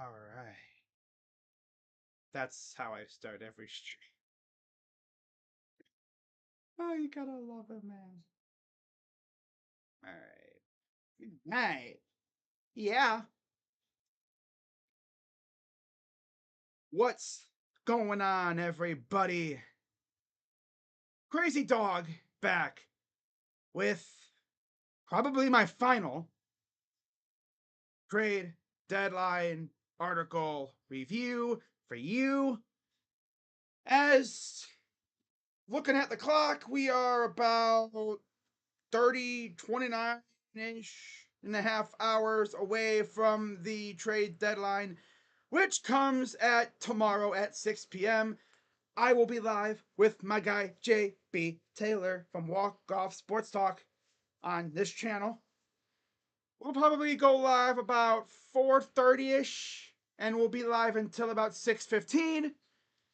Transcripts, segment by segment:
All right. That's how I start every stream. Oh, you gotta love it, man. All right. Good night. Yeah. What's going on, everybody? Crazy Dog back with probably my final trade deadline article review for you. As looking at the clock, we are about 29-ish and a half hours away from the trade deadline, which comes at tomorrow at 6 p.m. I will be live with my guy JB Taylor from Walk Off Sports Talk on this channel. We'll probably go live about 4:30ish, and we'll be live until about 6:15,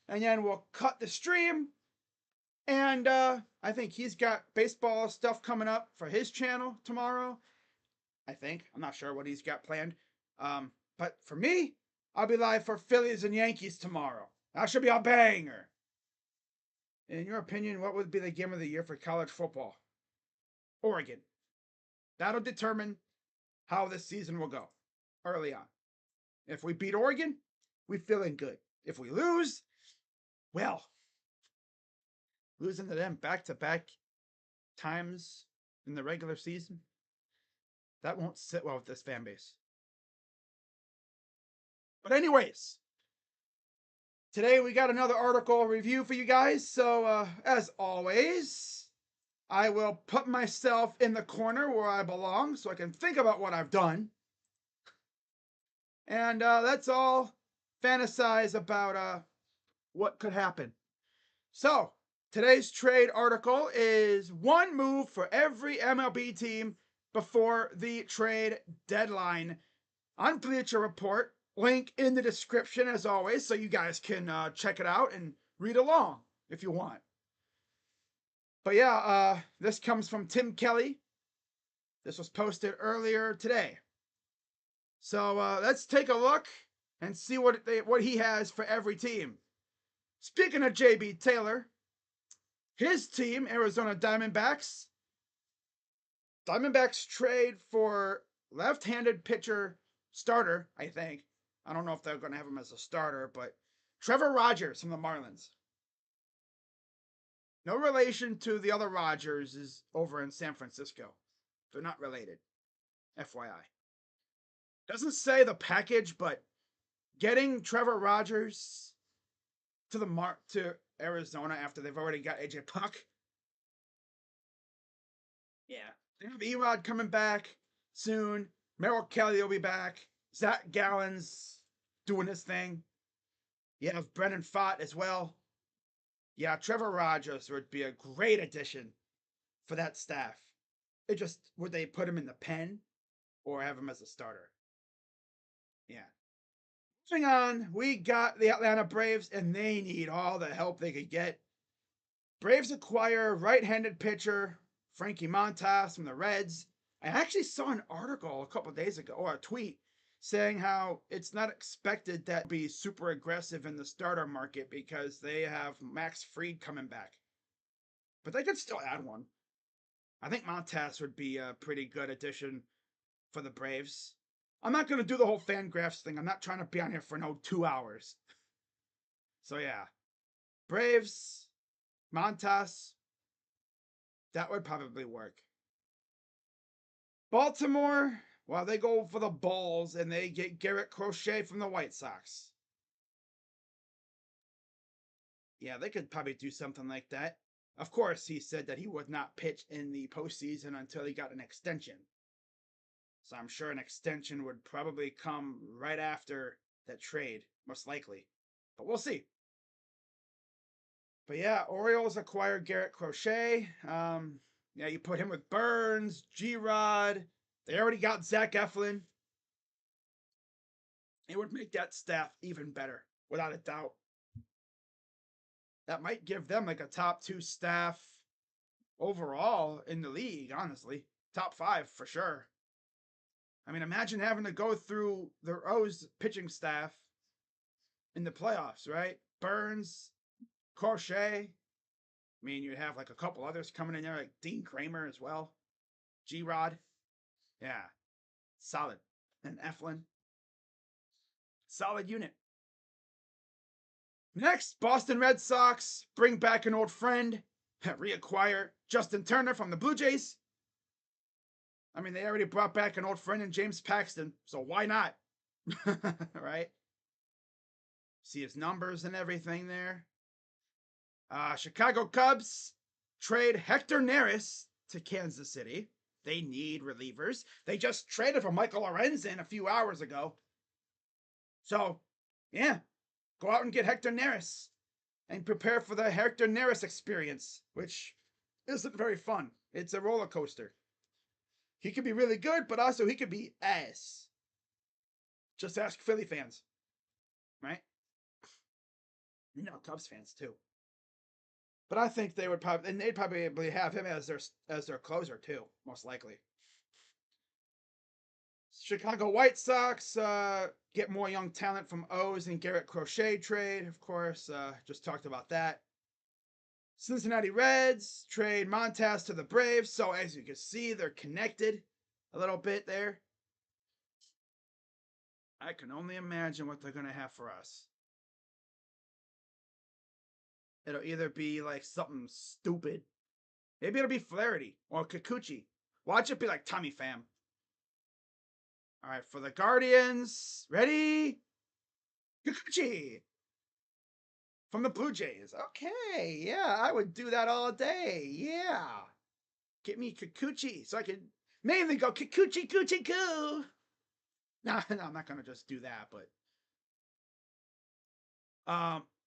and then we'll cut the stream. And I think he's got baseball stuff coming up for his channel tomorrow. I think. I'm not sure what he's got planned. But for me, I'll be live for Phillies and Yankees tomorrow. That should be a banger. In your opinion, what would be the game of the year for college football? Oregon. That'll determine how this season will go early on. If we beat Oregon, we're feeling good. If we lose, well, losing to them back-to-back times in the regular season, that won't sit well with this fan base. But anyways, today we got another article review for you guys. So as always, I will put myself in the corner where I belong so I can think about what I've done. And let's all fantasize about what could happen. So today's trade article is one move for every MLB team before the trade deadline on Bleacher Report. Link in the description as always, so you guys can check it out and read along if you want. But yeah, this comes from Tim Kelly. This was posted earlier today. So let's take a look and see what he has for every team. Speaking of JB Taylor, his team, Arizona Diamondbacks. Diamondbacks trade for left-handed pitcher starter, I think. I don't know if they're going to have him as a starter, but Trevor Rogers from the Marlins. No relation to the other Rogers is over in San Francisco. They're not related. FYI. Doesn't say the package, but getting Trevor Rogers to Arizona after they've already got AJ Puck. Yeah. They have Erod coming back soon. Merrill Kelly will be back. Zach Gallen's doing his thing. You have Brennan Pfaadt as well. Yeah, Trevor Rogers would be a great addition for that staff. It just, would they put him in the pen or have him as a starter? Yeah. Moving on, we got the Atlanta Braves, and they need all the help they could get. Braves acquire right-handed pitcher Frankie Montas from the Reds. I actually saw an article a couple days ago, or a tweet, saying how it's not expected that be super aggressive in the starter market because they have Max Fried coming back. But they could still add one. I think Montas would be a pretty good addition for the Braves. I'm not going to do the whole Fangraphs thing. I'm not trying to be on here for no 2 hours. So yeah. Braves, Montas, that would probably work. Baltimore, well, they go for the Bulls and they get Garrett Crochet from the White Sox. Yeah, they could probably do something like that. Of course, he said that he would not pitch in the postseason until he got an extension. So I'm sure an extension would probably come right after that trade, most likely. But we'll see. But yeah, Orioles acquired Garrett Crochet. Yeah, you put him with Burns, G-Rod. They already got Zach Eflin. It would make that staff even better, without a doubt. That might give them like a top 2 staff overall in the league, honestly. Top 5 for sure. I mean, imagine having to go through the O's pitching staff in the playoffs, right? Burns, Crochet. I mean, you'd have like a couple others coming in there, like Dean Kramer as well. G-Rod. Yeah. Solid. And Eflin. Solid unit. Next, Boston Red Sox bring back an old friend, reacquire Justin Turner from the Blue Jays. I mean, they already brought back an old friend in James Paxton, so why not? Right? See his numbers and everything there. Chicago Cubs trade Hector Neris to Kansas City. They need relievers. They just traded for Michael Lorenzen a few hours ago. So, yeah, go out and get Hector Neris and prepare for the Hector Neris experience, which isn't very fun. It's a roller coaster. He could be really good, but also he could be ass. Just ask Philly fans, right? You know, Cubs fans too. But I think they would probably, and they'd probably have him as their closer too, most likely. Chicago White Sox get more young talent from O's and Garrett Crochet trade, of course. Just talked about that. Cincinnati Reds trade Montas to the Braves. So as you can see, they're connected a little bit there. I can only imagine what they're going to have for us. It'll either be like something stupid. Maybe it'll be Flaherty or Kikuchi. Watch it be like Tommy Pham. All right, for the Guardians, ready? Kikuchi from the Blue Jays. Okay, yeah, I would do that all day. Yeah. Get me Kikuchi so I can mainly go Kikuchi Coochie Coo. No, I'm not going to just do that, but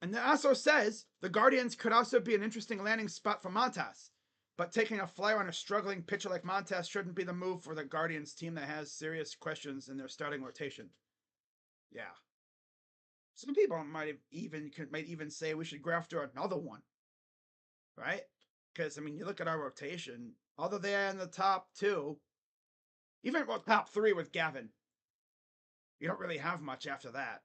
and it also says the Guardians could also be an interesting landing spot for Montas. But taking a flyer on a struggling pitcher like Montas shouldn't be the move for the Guardians team that has serious questions in their starting rotation. Yeah. Some people might even say we should go after another one. Right? Because I mean you look at our rotation, although they're in the top two, even top three with Gavin, you don't really have much after that.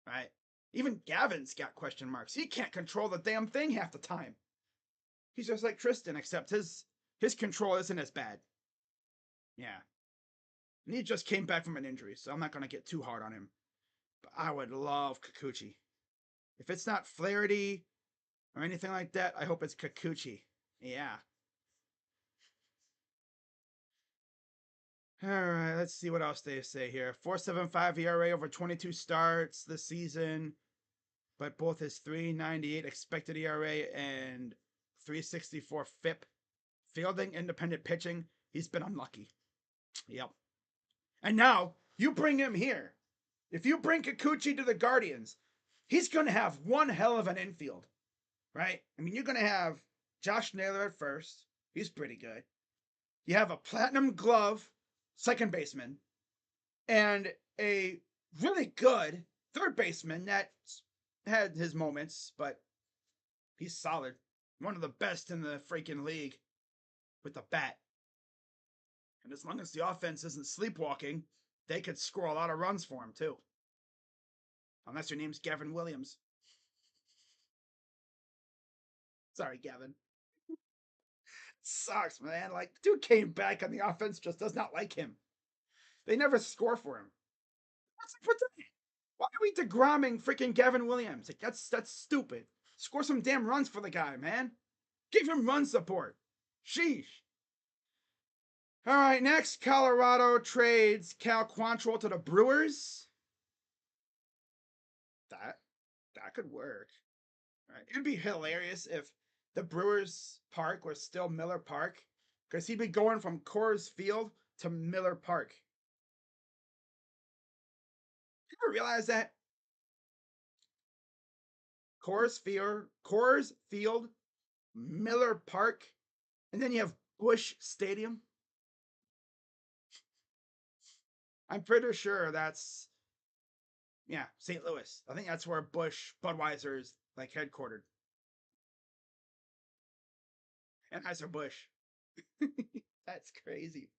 Right? Even Gavin's got question marks. He can't control the damn thing half the time. He's just like Tristan, except his control isn't as bad. Yeah. And he just came back from an injury, so I'm not going to get too hard on him. But I would love Kikuchi. If it's not Flaherty or anything like that, I hope it's Kikuchi. Yeah. All right, let's see what else they say here. 4.75 ERA over 22 starts this season, but both his 3.98 expected ERA and 3.64 FIP. Fielding, independent pitching, he's been unlucky. Yep. And now you bring him here. If you bring Kikuchi to the Guardians, he's going to have one hell of an infield, right? I mean, you're going to have Josh Naylor at first. He's pretty good. You have a platinum glove second baseman and a really good third baseman that had his moments, but he's solid. One of the best in the freaking league with the bat. And as long as the offense isn't sleepwalking, they could score a lot of runs for him, too. Unless your name's Gavin Williams. Sorry, Gavin. Sucks, man. Like, dude came back and the offense just does not like him. They never score for him. What's that? Why are we deGromming freaking Gavin Williams? Like, that's stupid. Score some damn runs for the guy, man. Give him run support. Sheesh. All right, next, Colorado trades Cal Quantrill to the Brewers. That could work. Right. It'd be hilarious if the Brewers Park was still Miller Park, because he'd be going from Coors Field to Miller Park. You ever realize that? Coors Field, Miller Park, and then you have Busch Stadium. I'm pretty sure that's, yeah, St. Louis. I think that's where Budweiser is like headquartered. Anheuser-Busch. That's crazy.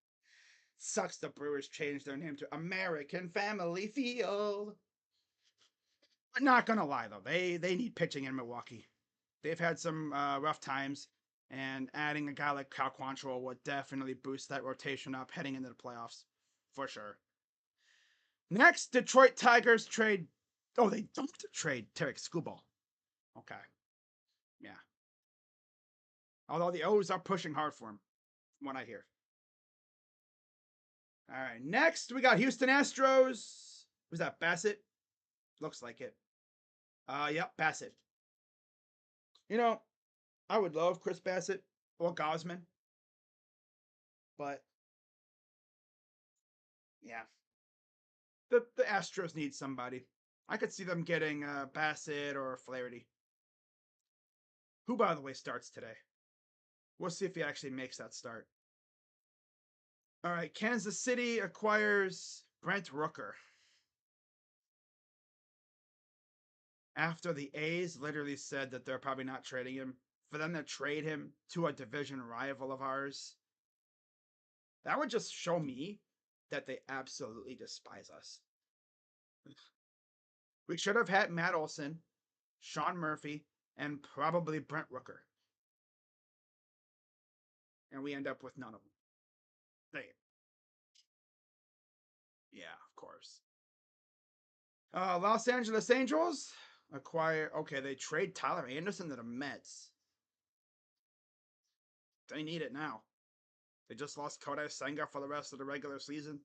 Sucks the Brewers changed their name to American Family Field. But not gonna lie though, they need pitching in Milwaukee. They've had some rough times, and adding a guy like Cal Quantrill would definitely boost that rotation up heading into the playoffs, for sure. Next, Detroit Tigers trade. Oh, they don't trade Tarek Skubal. Okay, yeah. Although the O's are pushing hard for him, from what I hear. All right, next we got Houston Astros. Was that Bassett? Looks like it. Yep, Bassett. You know, I would love Chris Bassett or Gosman, but yeah, the Astros need somebody. I could see them getting Bassett or Flaherty, who by the way starts today. We'll see if he actually makes that start. All right, Kansas City acquires Brent Rooker after the A's literally said that they're probably not trading him. For them to trade him to a division rival of ours, that would just show me that they absolutely despise us. We should have had Matt Olson, Sean Murphy, and probably Brent Rooker. And we end up with none of them. Yeah, of course. Los Angeles Angels acquire. Okay, they trade Tyler Anderson to the Mets. They need it now. They just lost Kodai Senga for the rest of the regular season.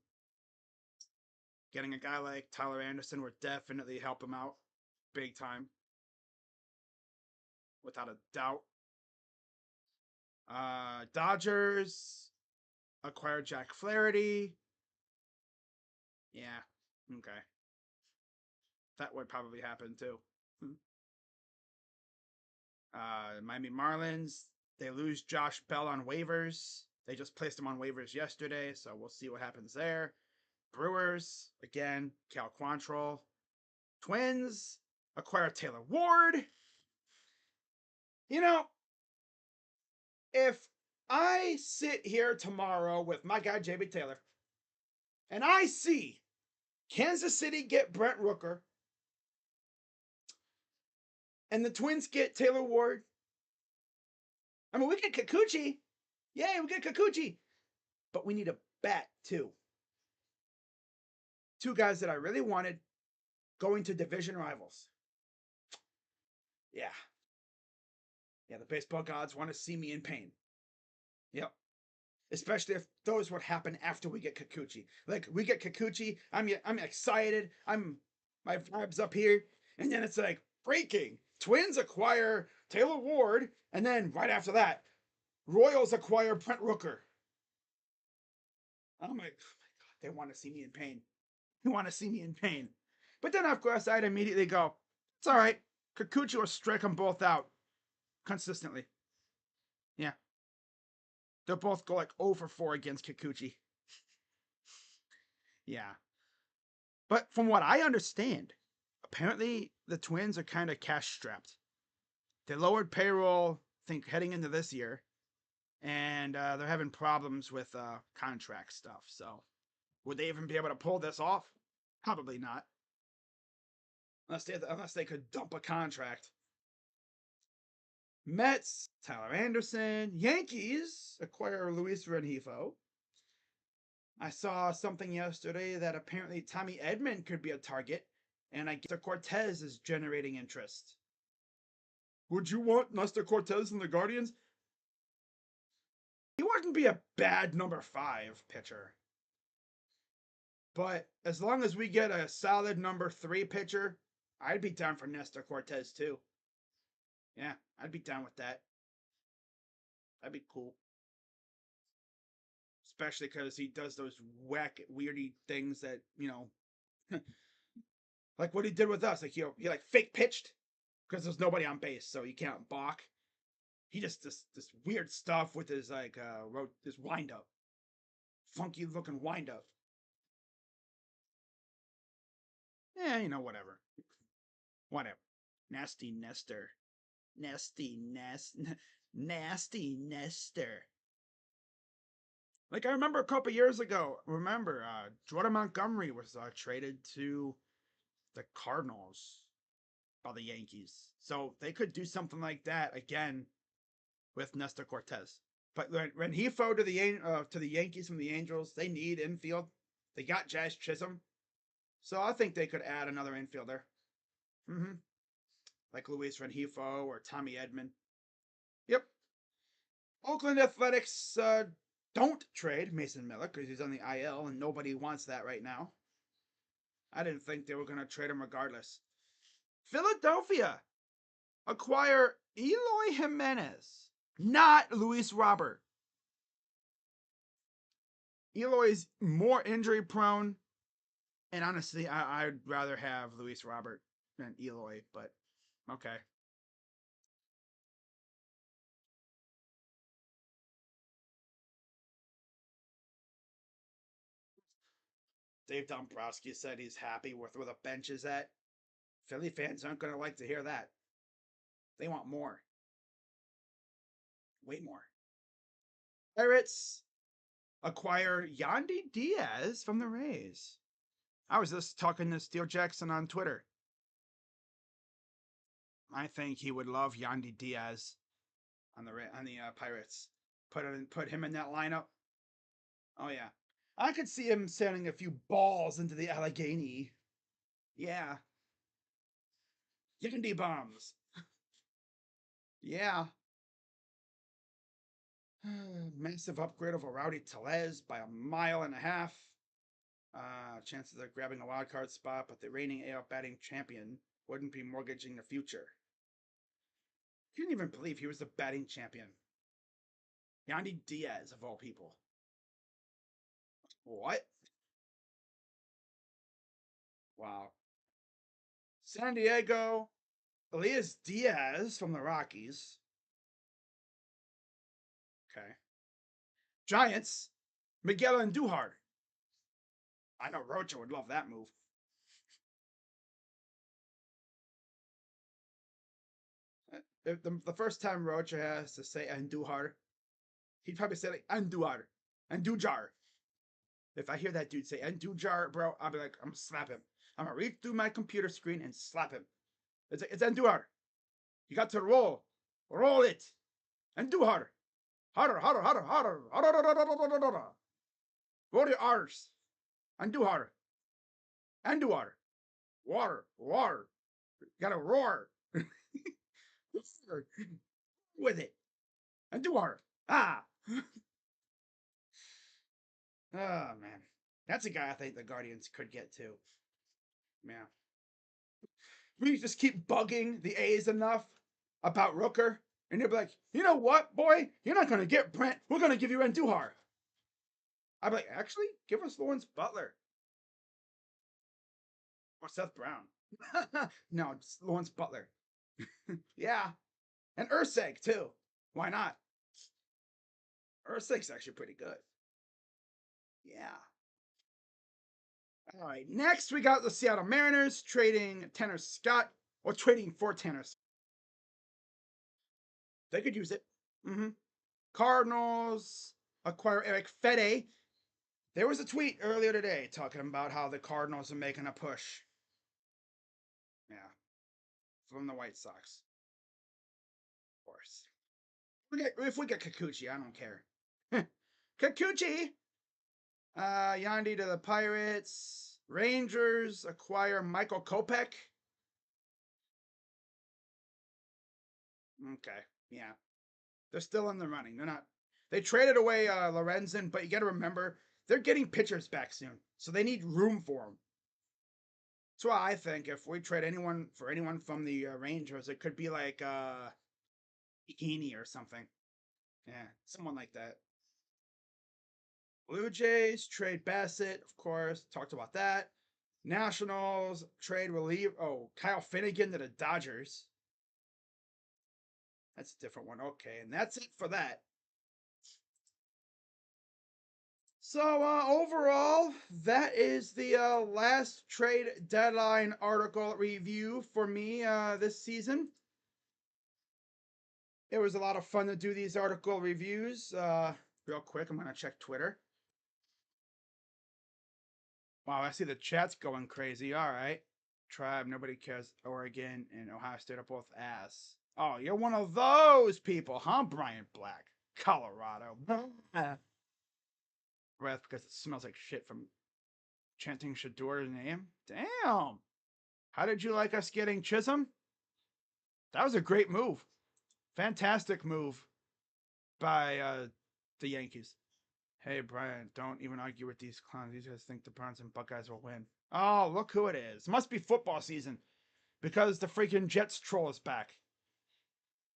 Getting a guy like Tyler Anderson would definitely help him out big time. Without a doubt. Dodgers acquired Jack Flaherty. Yeah, okay. That would probably happen too. Miami Marlins, they lose Josh Bell on waivers. They just placed him on waivers yesterday, so we'll see what happens there. Brewers, again, Cal Quantrill. Twins acquire Taylor Ward. You know, if I sit here tomorrow with my guy JB Taylor and I see Kansas City get Brent Rooker and the Twins get Taylor Ward, I mean, we get Kikuchi. Yay, we get Kikuchi. But we need a bat, too. Two guys that I really wanted going to division rivals. Yeah. Yeah, the baseball gods want to see me in pain. Yep. Especially if those would happen after we get Kikuchi. Like, we get Kikuchi, I'm excited, my vibe's up here, and then it's like, breaking. Twins acquire Taylor Ward, and then right after that, Royals acquire Brent Rooker. I'm like, oh my God, they want to see me in pain. They want to see me in pain. But then, of course, I'd immediately go, it's all right. Kikuchi will strike them both out consistently. Yeah. They'll both go like 0 for 4 against Kikuchi. Yeah. But from what I understand, apparently the Twins are kind of cash strapped. They lowered payroll, I think, heading into this year, and they're having problems with contract stuff. So, would they even be able to pull this off? Probably not, unless they could dump a contract. Mets, Tyler Anderson. Yankees acquire Luis Rengifo. I saw something yesterday that apparently Tommy Edman could be a target, and I guess Cortez is generating interest. Would you want Nestor Cortez in the Guardians? He wouldn't be a bad number 5 pitcher. But as long as we get a solid number 3 pitcher, I'd be down for Nestor Cortez too. Yeah, I'd be down with that. That'd be cool. Especially because he does those weirdy things that, like what he did with us. Like, he like fake pitched because there's nobody on base, so you can't balk. He just this weird stuff with his like this wind up, funky looking wind up. Yeah, whatever, whatever. Nasty Nestor, nasty Nestor. Like I remember a couple years ago, Jordan Montgomery was traded to the Cardinals by the Yankees. So they could do something like that again with Nestor Cortez. But when he fell to the Yankees from the Angels, they need infield. They got Jazz Chisholm, so I think they could add another infielder. Mm-hmm. Like Luis Rengifo or Tommy Edman. Yep. Oakland Athletics don't trade Mason Miller because he's on the IL and nobody wants that right now. I didn't think they were going to trade him regardless. Philadelphia acquire Eloy Jimenez, not Luis Robert. Eloy's more injury prone, and honestly, I'd rather have Luis Robert than Eloy, but okay. Dave Dombrowski said he's happy with where the bench is at. Philly fans aren't going to like to hear that. They want more. Way more. Pirates acquire Yandy Diaz from the Rays. I was just talking to Steele Jackson on Twitter. I think he would love Yandy Diaz on the Pirates. Put him in that lineup. Oh yeah, I could see him sending a few balls into the Allegheny. Yeah, Yandy bombs. Yeah. Massive upgrade over Rowdy Tellez by a mile and a half. Chances of grabbing a wild card spot, but the reigning AL batting champion wouldn't be mortgaging the future. I couldn't even believe he was the batting champion. Yandy Diaz, of all people. What? Wow. San Diego, Elias Diaz from the Rockies. Okay. Giants, Miguel Andujar. I know Rocha would love that move. The first time Rocha has to say Andujar, he'd probably say like Andujar, Andujar. If I hear that dude say Andujar, bro, I'll be like, I'm gonna slap him. I'm gonna reach through my computer screen and slap him. It's Andujar. You got to roll. Roll it. Andujar. Harder, harder, harder, harder. Harder. Roll your R's. Andujar. Andujar. Water. Water. You gotta roar. With it. Andujar. Ah. Oh, man. That's a guy I think the Guardians could get too. Yeah. We just keep bugging the A's enough about Rooker, and they'll be like, you know what, boy? You're not going to get Brent. We're going to give you Andujar. I'd be like, actually, give us Lawrence Butler. Or Seth Brown. No, just Lawrence Butler. Yeah. And Urseg, too. Why not? Urseg's actually pretty good. Yeah. All right. Next, we got the Seattle Mariners trading Tanner Scott, or trading for Tanner Scott. They could use it. Mm-hmm. Cardinals acquire Eric Fede. There was a tweet earlier today talking about how the Cardinals are making a push. Yeah. From the White Sox. Of course. If we get Kikuchi, I don't care. Kikuchi! Yandy to the Pirates. Rangers acquire Michael Kopech. Okay. Yeah. They're still in the running. They're not. They traded away Lorenzen, but you got to remember they're getting pitchers back soon, so they need room for them. That's why I think if we trade anyone from the Rangers, it could be like Bikini or something. Yeah, someone like that. Blue Jays trade Bassett, of course. Talked about that. Nationals trade reliever. Oh, Kyle Finnegan to the Dodgers. That's a different one. Okay, and that's it for that. So overall, that is the last trade deadline article review for me this season. It was a lot of fun to do these article reviews. Real quick, I'm gonna check Twitter. Wow, I see the chat's going crazy. All right. Tribe, nobody cares. Oregon and Ohio State are both ass. Oh, you're one of those people, huh, Brian Black? Colorado. Breath because it smells like shit from chanting Shador's name. Damn. How did you like us getting Chisholm? That was a great move. Fantastic move by the Yankees. Hey, Brian, don't even argue with these clowns. These guys think the Browns and Buckeyes will win. Oh, look who it is. Must be football season because the freaking Jets troll is back.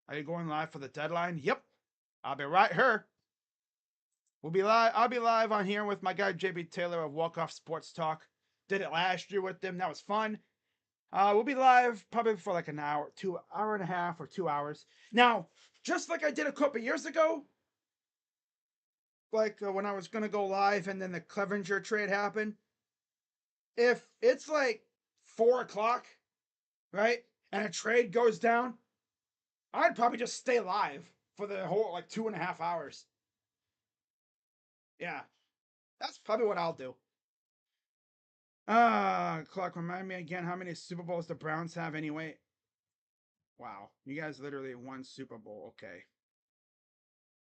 Are you going live for the deadline? Yep. I'll be right here. We'll be live. I'll be live on here with my guy JB Taylor of Walk Off Sports Talk. Did it last year with them. That was fun. We'll be live probably for like an hour, hour and a half or 2 hours. Now, just like I did a couple years ago, like when I was gonna go live and then the Clevenger trade happened. If it's like 4 o'clock, right, and a trade goes down, I'd probably just stay live for the whole like 2.5 hours. Yeah, that's probably what I'll do. Clark, remind me again how many Super Bowls the Browns have anyway. Wow, you guys literally won Super Bowl. Okay.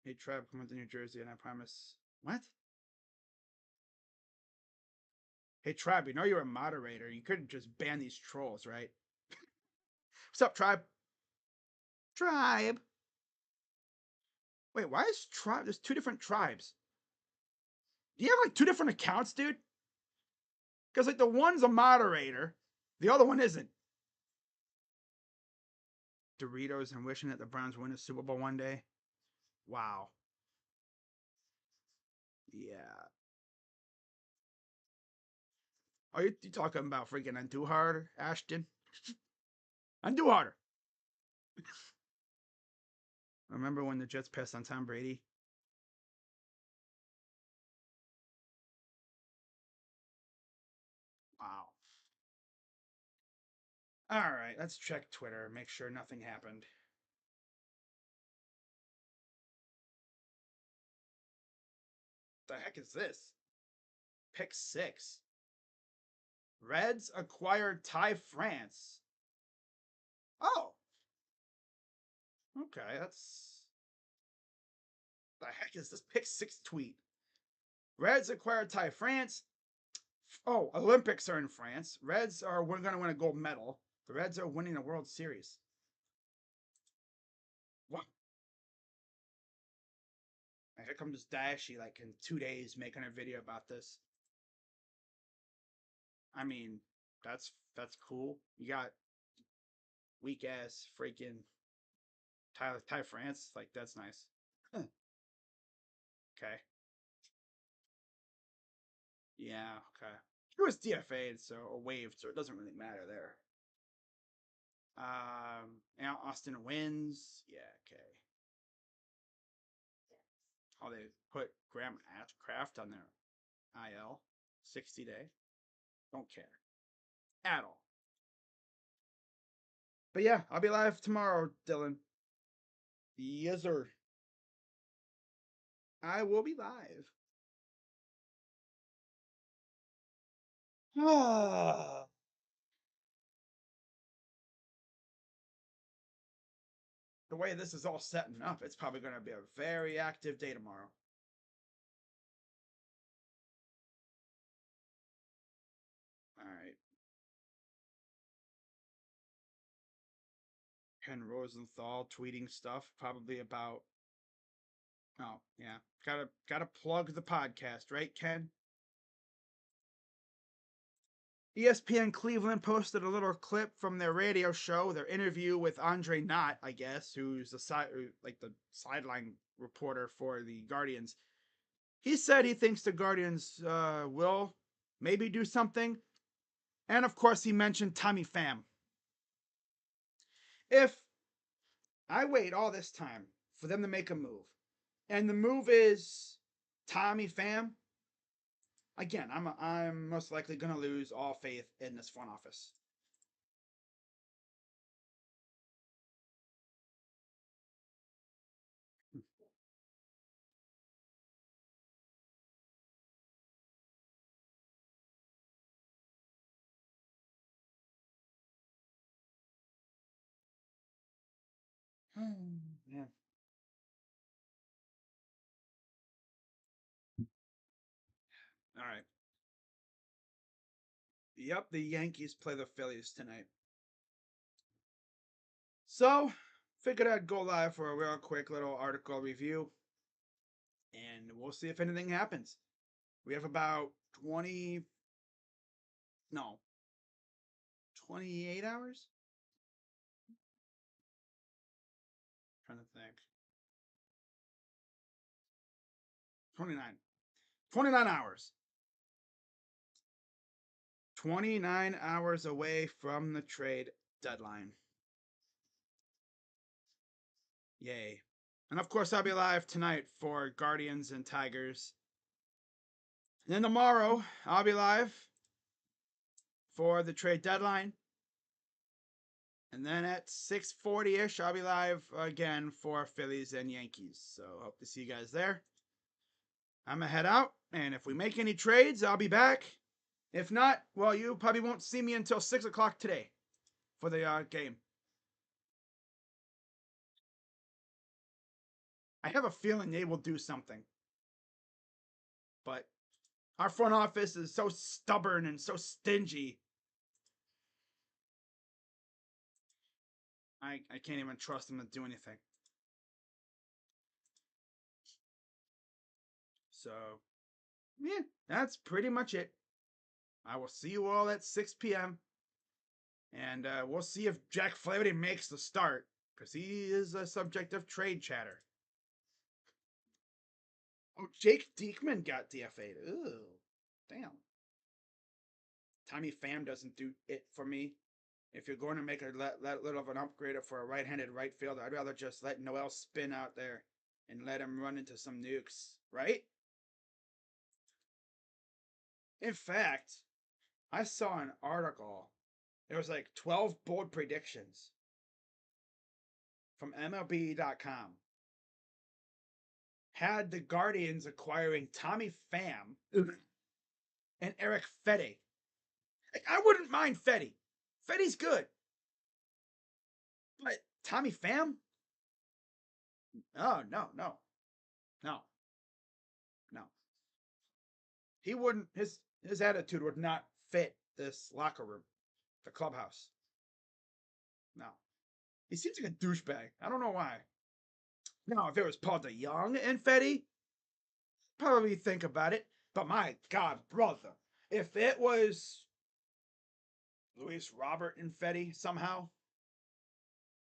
Hey, Trev, come to New Jersey, and I promise. What? Hey, Tribe, you know you're a moderator. You couldn't just ban these trolls, right? What's up, Tribe? Tribe. Wait, why is Tribe? There's two different tribes. Do you have like two different accounts, dude? Because like the one's a moderator, the other one isn't. Doritos and wishing that the Browns win a Super Bowl one day. Wow. Yeah. Are you talking about freaking undo hard, Ashton? Undo harder. Remember when the Jets passed on Tom Brady? Wow. All right, let's check Twitter, make sure nothing happened. The heck is this? Pick 6. Reds acquired Ty France. Oh. Okay, that's... The heck is this pick 6 tweet? Reds acquired Ty France. Oh, Olympics are in France. Reds are we're going to win a gold medal. The Reds are winning the World Series. What? And here comes Dashy like in 2 days making a video about this. I mean, that's cool. You got weak ass freaking Ty France. Like that's nice. Huh. Okay. Yeah. Okay. He was DFA'd or waived, so it doesn't really matter there. Austin wins. Yeah. Okay. Oh, they put Graham Kraft on their IL 60-day. Don't care at all. But yeah, I'll be live tomorrow, Dylan. Yes, sir. I will be live. The way this is all setting up, it's probably going to be a very active day tomorrow. All right. Ken Rosenthal tweeting stuff, probably about. Oh yeah, gotta plug the podcast, right, Ken? ESPN Cleveland posted a little clip from their radio show, their interview with Andre Knott, I guess, who's the sideline reporter for the Guardians. He said he thinks the Guardians will maybe do something, and of course he mentioned Tommy Pham. If I wait all this time for them to make a move, and the move is Tommy Pham, again, I'm most likely gonna lose all faith in this front office. Yeah. All right. Yep, the Yankees play the Phillies tonight. So, figured I'd go live for a real quick little article review, and we'll see if anything happens. We have about 20, no, 28 hours? Trying to think. 29. 29 hours. 29 hours away from the trade deadline. Yay. And of course, I'll be live tonight for Guardians and Tigers. And then tomorrow, I'll be live for the trade deadline. And then at 6:40-ish, I'll be live again for Phillies and Yankees. So hope to see you guys there. I'm going to head out. And if we make any trades, I'll be back. If not, well, you probably won't see me until 6 o'clock today for the game. I have a feeling they will do something. But our front office is so stubborn and so stingy. I can't even trust them to do anything. So, yeah, that's pretty much it. I will see you all at 6 p.m. And we'll see if Jack Flaherty makes the start, because he is a subject of trade chatter. Oh, Jake Diekman got DFA'd. Ooh, damn. Tommy Pham doesn't do it for me. If you're going to make a little of an upgrade for a right-handed right fielder, I'd rather just let Noel spin out there and let him run into some nukes, right? In fact, I saw an article. There was like 12 bold predictions from MLB.com. Had the Guardians acquiring Tommy Pham and Eric Fedde. I wouldn't mind Fedde. Fedde's good. But Tommy Pham? Oh, no. He wouldn't, his attitude would not fit this locker room, the clubhouse. No. He seems like a douchebag. I don't know why. Now, if it was Paul DeYoung and Fedde, probably think about it. But my God, brother, if it was Luis Robert and Fedde somehow,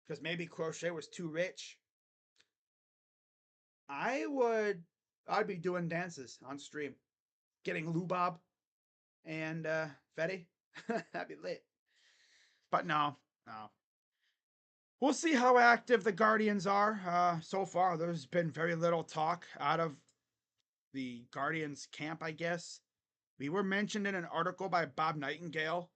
because maybe Crochet was too rich, I'd be doing dances on stream, getting Lubob and Fetty. That'd be lit. But no. We'll see how active the Guardians are. So far, there's been very little talk out of the Guardians camp, I guess. We were mentioned in an article by Bob Nightingale,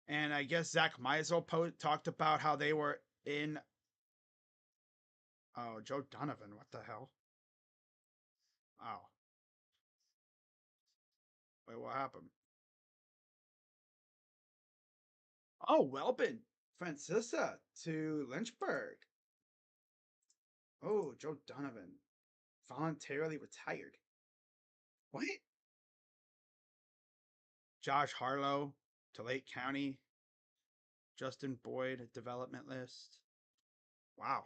and I guess Zach Meisel talked about how they were in. Oh, Joe Donovan, what the hell? Oh. Wait, what happened? Oh, Welbin, Francesa to Lynchburg. Oh, Joe Donovan voluntarily retired. What? Josh Harlow to Lake County. Justin Boyd development list. Wow.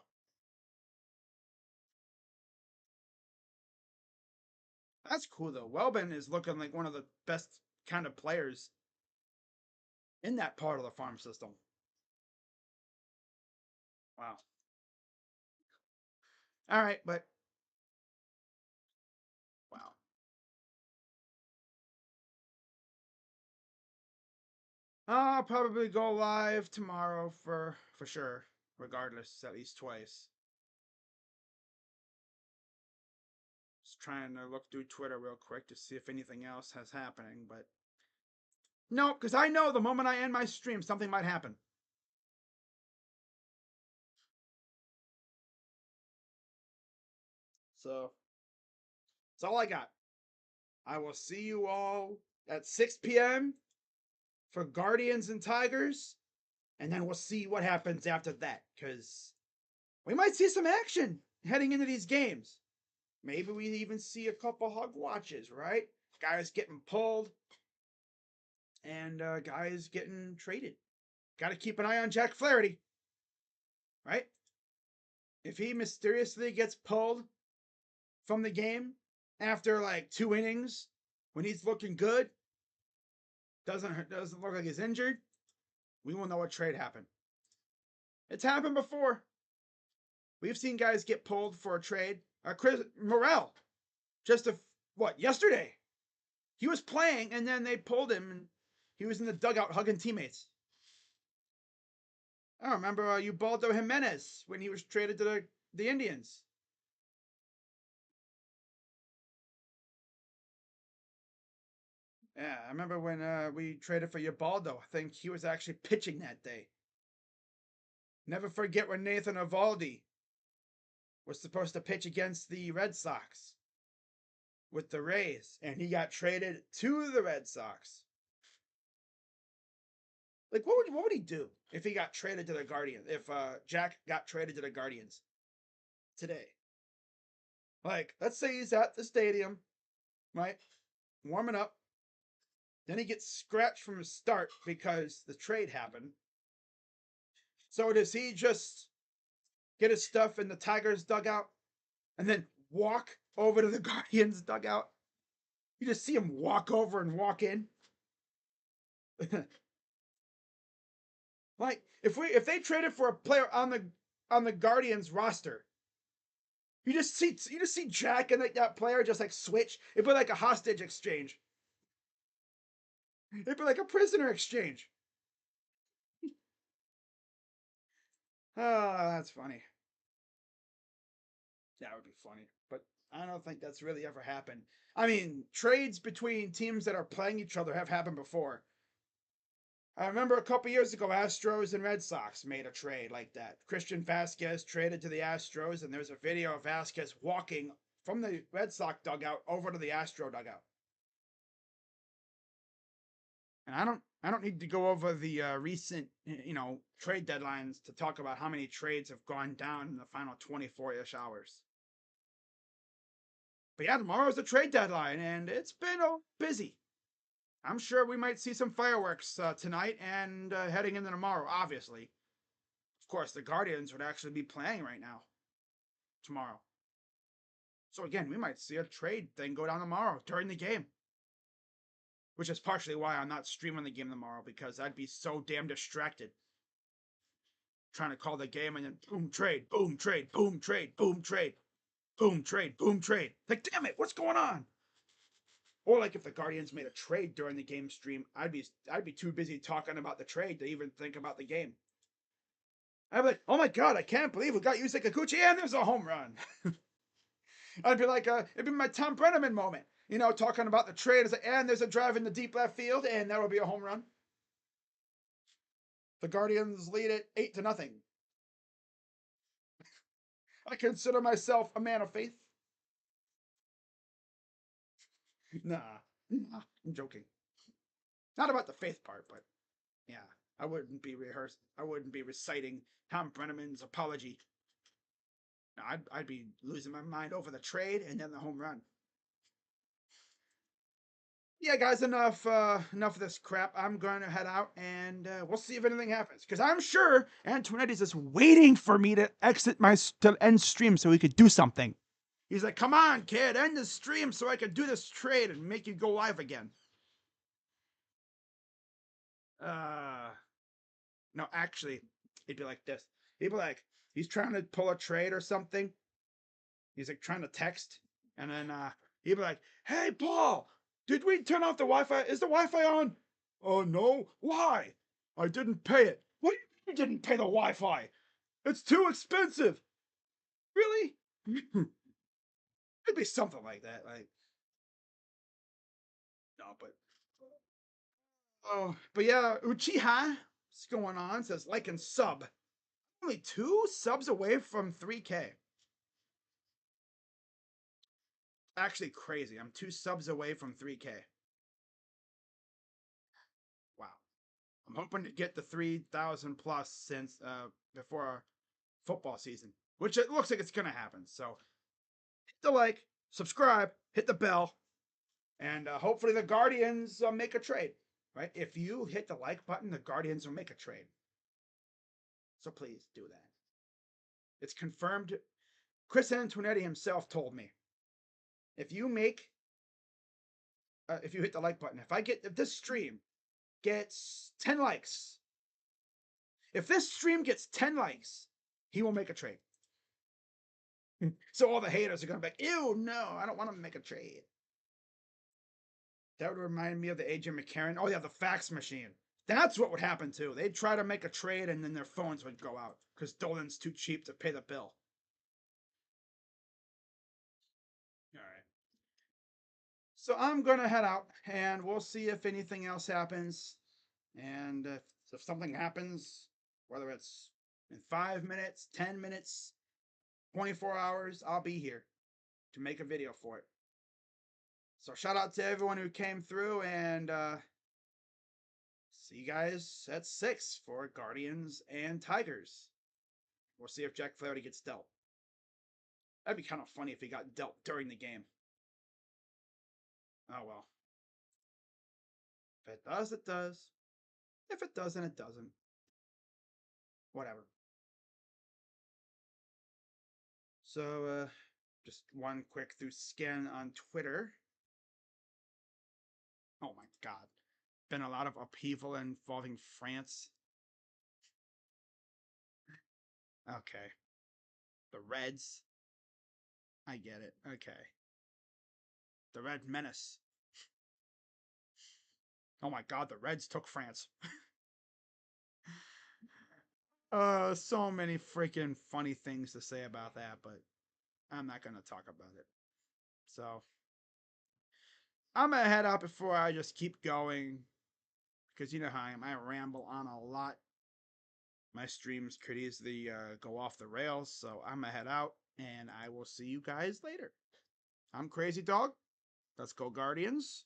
That's cool though. Welbin is looking like one of the best kind of players in that part of the farm system. Wow. All right, but wow. I'll probably go live tomorrow for sure, regardless, at least twice. Just trying to look through Twitter real quick to see if anything else has happening, but no, because I know the moment I end my stream, something might happen. So that's all I got. I will see you all at 6 p.m. for Guardians and Tigers, and then we'll see what happens after that. Because we might see some action heading into these games. Maybe we even see a couple hug watches, right? Guys getting pulled and guys getting traded. Got to keep an eye on Jack Flaherty, right? If he mysteriously gets pulled from the game after like 2 innings when he's looking good, doesn't look like he's injured, we will know what trade happened. It's happened before. We've seen guys get pulled for a trade. Chris Morel, yesterday? He was playing and then they pulled him and he was in the dugout hugging teammates. I remember Ubaldo Jimenez when he was traded to the Indians. Yeah, I remember when we traded for Ubaldo. I think he was actually pitching that day. Never forget when Nathan Eovaldi was supposed to pitch against the Red Sox with the Rays, and he got traded to the Red Sox. Like, what would he do if he got traded to the Guardians? If Jack got traded to the Guardians today? Like, let's say he's at the stadium, right, warming up. Then he gets scratched from the start because the trade happened. So does he just get his stuff in the Tigers dugout and then walk over to the Guardians dugout? You just see him walk over and walk in. Like if they traded for a player on the Guardians roster, you just see Jack and that player just like switch. It'd be like a hostage exchange. It'd be like a prisoner exchange. Oh, that's funny. That would be funny. But I don't think that's really ever happened. I mean, trades between teams that are playing each other have happened before. I remember a couple years ago, Astros and Red Sox made a trade like that. Christian Vasquez traded to the Astros, and there's a video of Vasquez walking from the Red Sox dugout over to the Astro dugout. And I don't need to go over the recent trade deadlines to talk about how many trades have gone down in the final 24-ish hours. But yeah, tomorrow's the trade deadline, and it's been busy. I'm sure we might see some fireworks tonight and heading into tomorrow, obviously. Of course, the Guardians would actually be playing right now, tomorrow. So again, we might see a trade thing go down tomorrow during the game. Which is partially why I'm not streaming the game tomorrow, because I'd be so damn distracted. Trying to call the game and then boom, trade, boom, trade, boom, trade, boom, trade, boom, trade, boom, trade. Like, damn it, what's going on? Or like if the Guardians made a trade during the game stream, I'd be too busy talking about the trade to even think about the game. I'd be like, oh my god, I can't believe we got Yusei Kikuchi and there's a home run. I'd be like, it'd be my Tom Brenneman moment. Talking about the trade. It's like, and there's a drive in the deep left field, and that will be a home run. The Guardians lead it 8-0. I consider myself a man of faith. Nah, I'm joking. Not about the faith part, but yeah, I wouldn't be reciting Tom Brenneman's apology. No, I'd be losing my mind over the trade and then the home run. Yeah, guys, enough of this crap. I'm going to head out and we'll see if anything happens. Because I'm sure Antoinette's just waiting for me to to end stream so he could do something. He's like, come on, kid, end the stream so I could do this trade and make you go live again. No, actually, it'd be like this. He'd be like, he's trying to pull a trade or something. He's like trying to text. And then he'd be like, hey, Paul, did we turn off the Wi-Fi? Is the Wi-Fi on? Oh, no. Why? I didn't pay it. What do you mean you didn't pay the Wi-Fi? It's too expensive. Really? It'd be something like that. Like, no, but. Oh, but yeah, Uchiha, what's going on? Says like and sub. Only 2 subs away from 3K. Actually crazy. I'm 2 subs away from 3K. Wow. I'm hoping to get the 3,000 plus since before football season. which it looks like it's going to happen. So hit the like, subscribe, hit the bell, and hopefully the Guardians make a trade. Right? If you hit the like button, the Guardians will make a trade. So please do that. It's confirmed. Chris Antonetti himself told me, if you hit the like button, if this stream gets 10 likes, if this stream gets 10 likes, he will make a trade. So all the haters are going to be like, ew, no, I don't want to make a trade. That would remind me of the AJ McCarron. Oh, yeah, the fax machine. That's what would happen, too. They'd try to make a trade, and then their phones would go out because Dolan's too cheap to pay the bill. All right. So I'm going to head out, and we'll see if anything else happens. And if something happens, whether it's in 5 minutes, 10 minutes, 24 hours, I'll be here to make a video for it. So shout out to everyone who came through, and see you guys at 6 for Guardians and Tigers. We'll see if Jack Flaherty gets dealt. That'd be kind of funny if he got dealt during the game. Oh well. If it does, it does. If it doesn't, it doesn't. Whatever. So, just one quick through scan on Twitter. Oh my god. Been a lot of upheaval involving France. Okay. The Reds. I get it. Okay. The Red Menace. Oh my god, the Reds took France. So many freaking funny things to say about that, but I'm not going to talk about it. So, I'm going to head out before I just keep going, because you know how I am. I ramble on a lot. My streams could easily go off the rails, so I'm going to head out, and I will see you guys later. I'm Crazy Dog. Let's go Guardians.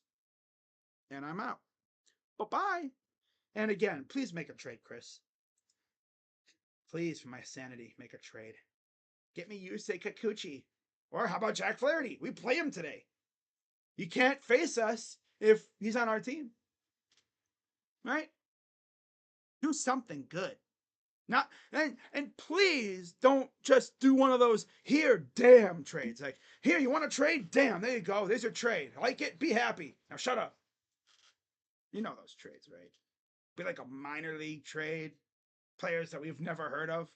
And I'm out. Bye-bye. And again, please make a trade, Chris. Please, for my sanity, make a trade. Get me Yusei Kikuchi. Or how about Jack Flaherty? We play him today. You can't face us if he's on our team. Right? Do something good. Not and please don't just do one of those here damn trades. Like, here, you want to trade? Damn, there you go. There's your trade. Like it, be happy. Now shut up. You know those trades, right? Be like a minor league trade. Players that we've never heard of.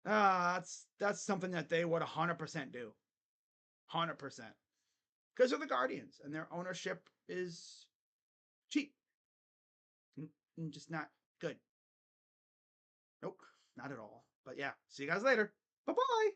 That's something that they would 100% do. 100%. Because they're the Guardians and their ownership is cheap. And just not good. Nope, not at all. But yeah, see you guys later. Bye-bye.